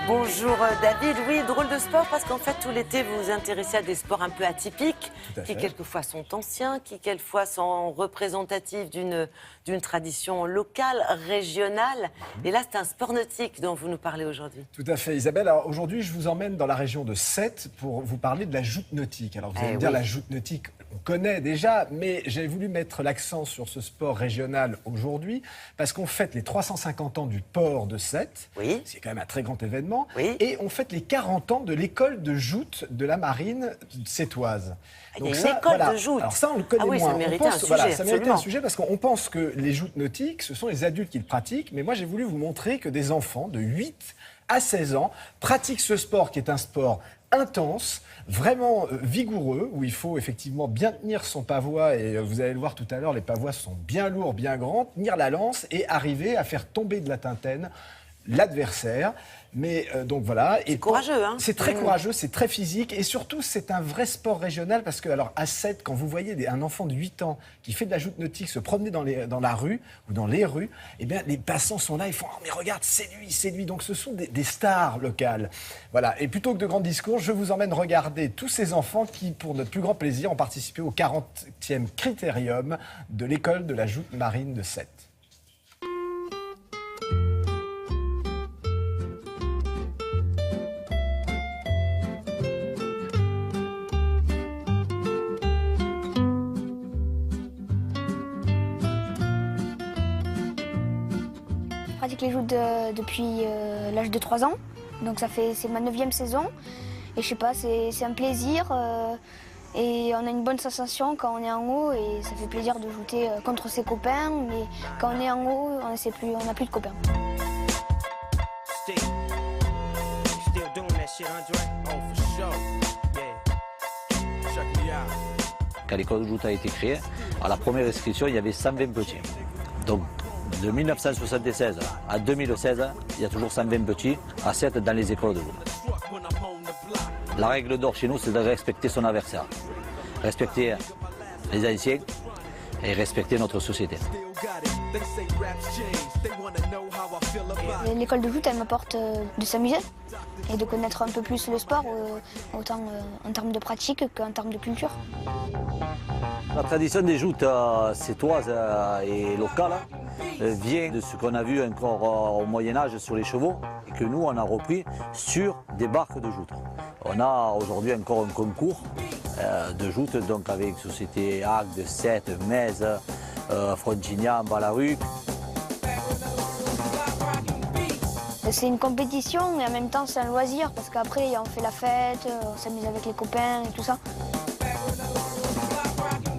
Bonjour David, oui, drôle de sport parce qu'en fait tout l'été vous vous intéressez à des sports un peu atypiques qui quelquefois sont anciens, qui quelquefois sont représentatifs d'une tradition locale, régionale. Et là c'est un sport nautique dont vous nous parlez aujourd'hui. Tout à fait Isabelle, alors aujourd'hui je vous emmène dans la région de Sète pour vous parler de la joute nautique. Alors vous allez me dire la joute nautique on connaît déjà, mais j'ai voulu mettre l'accent sur ce sport régional aujourd'hui parce qu'on fête les 350 ans du port de Sète, c'est quand même un très grand événement. Et on fête les 40 ans de l'école de joute de la marine sétoise. Il y a une école de joute. Alors ça, on le connaît moins. Ça méritait un sujet, ça méritait un sujet parce qu'on pense que les joutes nautiques, ce sont les adultes qui le pratiquent. Mais moi, j'ai voulu vous montrer que des enfants de 8 à 16 ans pratiquent ce sport qui est un sport intense, vraiment vigoureux, où il faut effectivement bien tenir son pavois, et vous allez le voir tout à l'heure, les pavois sont bien lourds, bien grands, tenir la lance et arriver à faire tomber de la tintaine l'adversaire. Mais donc voilà. C'est courageux, hein. C'est très courageux, c'est très physique et surtout c'est un vrai sport régional parce que alors à Sète, quand vous voyez un enfant de 8 ans qui fait de la joute nautique se promener dans la rue ou dans les rues, eh bien les passants sont là, ils font « Oh mais regarde, c'est lui ». Donc ce sont des stars locales. Voilà. Et plutôt que de grands discours, je vous emmène regarder tous ces enfants qui, pour notre plus grand plaisir, ont participé au 40e critérium de l'école de la joute marine de Sète. Je pratique les joutes depuis l'âge de 3 ans, donc c'est ma 9e saison. Et je sais pas, c'est un plaisir et on a une bonne sensation quand on est en haut et ça fait plaisir de jouer contre ses copains, mais quand on est en haut, on n'a plus de copains. Quand l'école de joute a été créée, à la première inscription, il y avait 120 petits. Donc, de 1976 à 2016, il y a toujours 120 petits à Sète dans les écoles de joute. La règle d'or chez nous, c'est de respecter son adversaire, respecter les anciens et respecter notre société. L'école de joute, elle m'apporte de s'amuser et de connaître un peu plus le sport, autant en termes de pratique qu'en termes de culture. La tradition des joutes sétoises et locales vient de ce qu'on a vu encore au Moyen-Âge sur les chevaux et que nous on a repris sur des barques de joute. On a aujourd'hui encore un concours de joute donc avec Société Agde, Sète, Metz, Frontignan, Ballaruc. C'est une compétition et en même temps c'est un loisir parce qu'après on fait la fête, on s'amuse avec les copains et tout ça.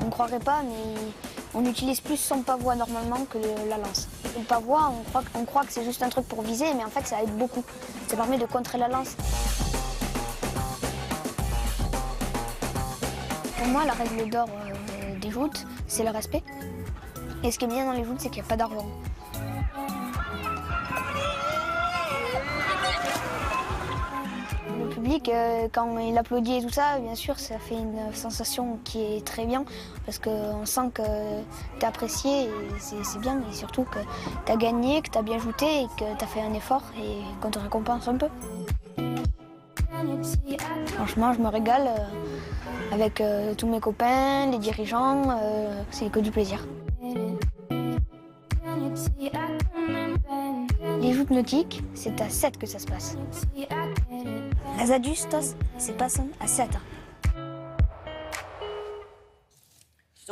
On ne croirait pas, mais on utilise plus son pavois normalement que la lance. Le pavois, on croit que c'est juste un truc pour viser, mais en fait ça aide beaucoup. Ça permet de contrer la lance. Pour moi, la règle d'or des joutes, c'est le respect. Et ce qui est bien dans les joutes, c'est qu'il n'y a pas d'argent. Le public, quand il applaudit et tout ça, bien sûr, ça fait une sensation qui est très bien parce qu'on sent que tu es apprécié et c'est bien, mais surtout que tu as gagné, que tu as bien joué et que tu as fait un effort et qu'on te récompense un peu. Franchement, je me régale avec tous mes copains, les dirigeants, c'est que du plaisir. Les joutes nautiques, c'est à Sète que ça se passe. Les adultes, c'est pas à Sète.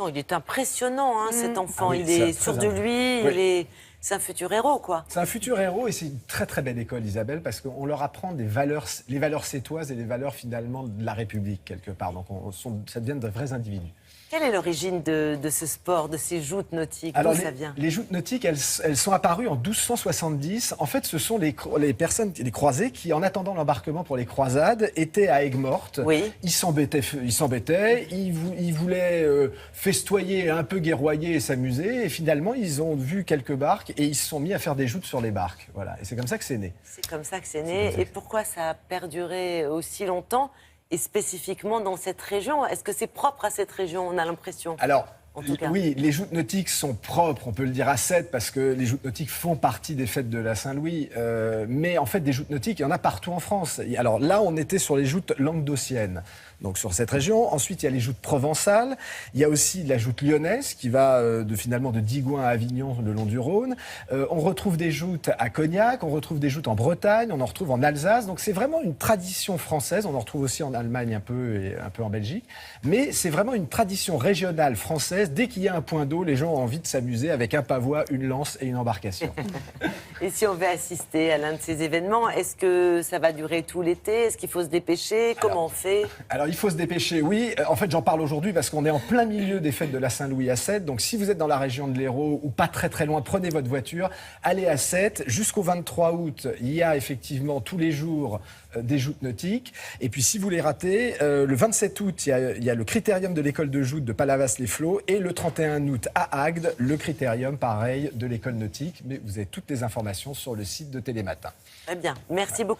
Il est impressionnant, hein, cet enfant. Il est sûr de lui, c'est un futur héros, quoi. C'est un futur héros et c'est une très très belle école, Isabelle, parce qu'on leur apprend les valeurs sétoises et les valeurs finalement de la République, quelque part. Donc ça devient de vrais individus. Quelle est l'origine de ce sport, de ces joutes nautiques? D'où ça vient? Les joutes nautiques, elles sont apparues en 1270. En fait, ce sont les croisés qui, en attendant l'embarquement pour les croisades, étaient à Aigues-Mortes. Oui. Ils s'embêtaient, ils voulaient festoyer, un peu guerroyer et s'amuser. Et finalement, ils ont vu quelques barques et ils se sont mis à faire des joutes sur les barques. Voilà. Et c'est comme ça que c'est né. C'est comme ça que c'est né. Et pourquoi ça a perduré aussi longtemps? Et spécifiquement dans cette région, est-ce que c'est propre à cette région, on a l'impression? Alors, en tout cas. Oui, les joutes nautiques sont propres, on peut le dire à Sète, parce que les joutes nautiques font partie des fêtes de la Saint-Louis. Mais en fait, des joutes nautiques, il y en a partout en France. Alors là, on était sur les joutes languedociennes, donc sur cette région. Ensuite, il y a les joutes provençales. Il y a aussi la joute lyonnaise, qui va finalement de Digoin à Avignon, le long du Rhône. On retrouve des joutes à Cognac, on retrouve des joutes en Bretagne, on en retrouve en Alsace. Donc c'est vraiment une tradition française. On en retrouve aussi en Allemagne un peu et un peu en Belgique. Mais c'est vraiment une tradition régionale française. Dès qu'il y a un point d'eau, les gens ont envie de s'amuser avec un pavois, une lance et une embarcation. Et si on veut assister à l'un de ces événements, est-ce que ça va durer tout l'été? Est-ce qu'il faut se dépêcher? Comment on fait? Alors, il faut se dépêcher, oui. En fait, j'en parle aujourd'hui parce qu'on est en plein milieu des fêtes de la Saint-Louis à Sète. Donc, si vous êtes dans la région de l'Hérault ou pas très très loin, prenez votre voiture, allez à Sète. Jusqu'au 23 août, il y a effectivement tous les jours des joutes nautiques. Et puis, si vous les ratez, le 27 août, il y a le critérium de l'école de joute de Palavas-les-Flots. Et le 31 août, à Agde, le critérium, pareil, de l'école nautique. Mais vous avez toutes les informations sur le site de Télématin. Très bien. Merci beaucoup.